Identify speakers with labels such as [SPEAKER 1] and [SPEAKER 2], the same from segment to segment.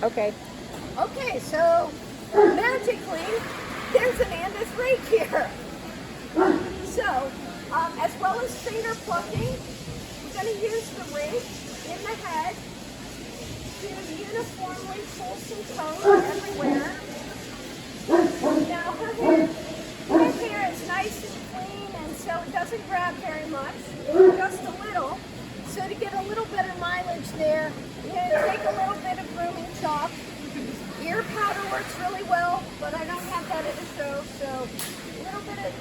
[SPEAKER 1] Okay. Okay, so magically, there's an Andis rake here. So, as well as finger plucking, we're going to use the rake in the head to uniformly pull some tone everywhere. Now her hair is nice and clean, and so it doesn't grab very much, just a little. So to get a little better mileage there, you're going to take a little bit of grooming chalk. Ear powder works really well, but I don't have that at the show, so a little bit of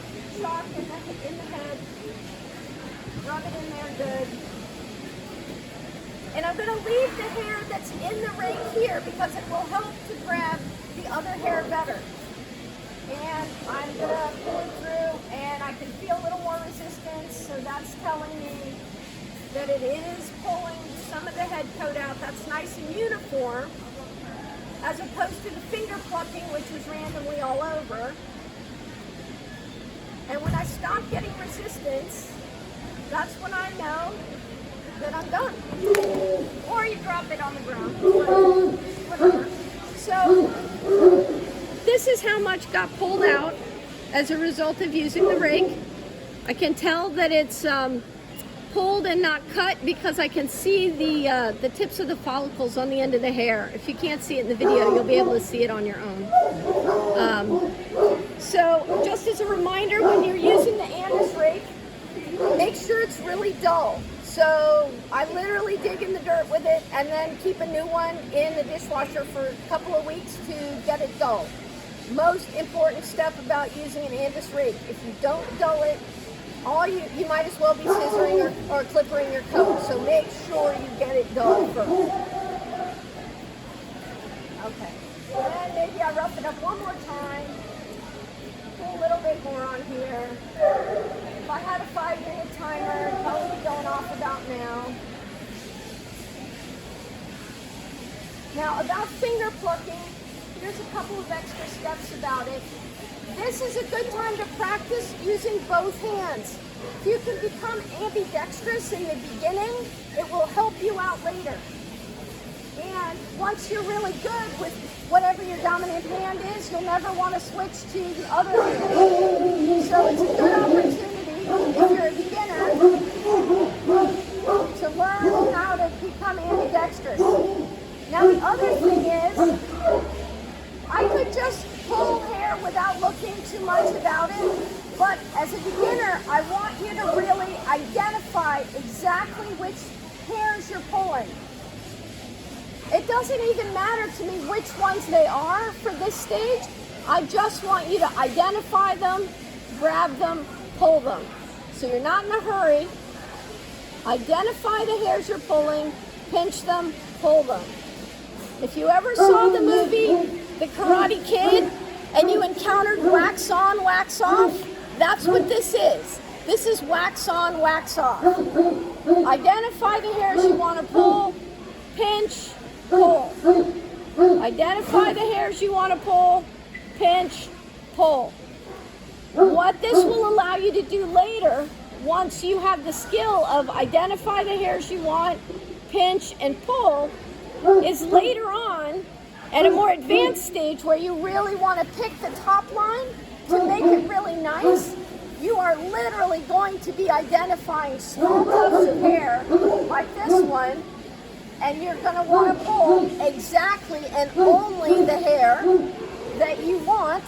[SPEAKER 1] chalk in the head. Rub it in there good. And I'm going to leave the hair that's in the rake here because it will help to grab the other hair better. And I'm going to pull it through, and I can feel a little more resistance, so that's telling me that it is pulling some of the head coat out. That's nice and uniform, as opposed to the finger plucking, which is randomly all over. And when I stop getting resistance, that's when I know that I'm done. Or you drop it on the ground, whatever. So this is how much got pulled out as a result of using the rake. I can tell that it's pulled and not cut because I can see the tips of the follicles on the end of the hair. If you can't see it in the video, you'll be able to see it on your own. So just as a reminder, when you're using the Andis rake, make sure it's really dull. So I literally dig in the dirt with it and then keep a new one in the dishwasher for a couple of weeks to get it dull. Most important step about using an Andis rake, if you don't dull it, you might as well be scissoring or clippering your coat. So make sure you get it dull first. Okay. And maybe I rough it up one more time. Put a little bit more on here. If I had a 5-minute timer, it'd probably be going off about now. Now about finger plucking, here's a couple of extra steps about it. This is a good time to practice using both hands. If you can become ambidextrous in the beginning, it will help you out later. And once you're really good with whatever your dominant hand is, you'll never want to switch to the other hand. So it's a good opportunity, if you're a beginner, to learn how to become ambidextrous. Now the other thing is, I could just pull hair without looking too much about it, but as a beginner, I want you to really identify exactly which hairs you're pulling. It doesn't even matter to me which ones they are for this stage. I just want you to identify them, grab them, pull them. So you're not in a hurry. Identify the hairs you're pulling, pinch them, pull them. If you ever saw the movie The Karate Kid and you encountered wax on, wax off, that's what this is. This is wax on, wax off. Identify the hairs you want to pull, pinch, pull. Identify the hairs you want to pull, pinch, pull. What this will allow you to do later, once you have the skill of identify the hairs you want, pinch, and pull, is later on at a more advanced stage where you really want to pick the top line to make it really nice. You are literally going to be identifying small tufts of hair like this one, and you're going to want to pull exactly and only the hair that you want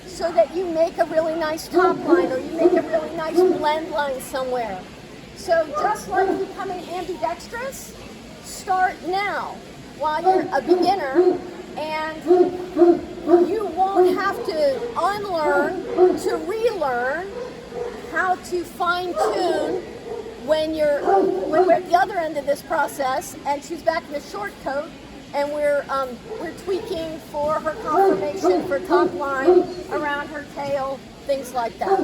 [SPEAKER 1] so that you make a really nice top line or you make a really nice blend line somewhere. So just like becoming ambidextrous, start now while you're a beginner, and you won't have to unlearn to relearn how to fine-tune when we're at the other end of this process and she's back in the short coat and we're tweaking for her conformation for top line around her tail, things like that.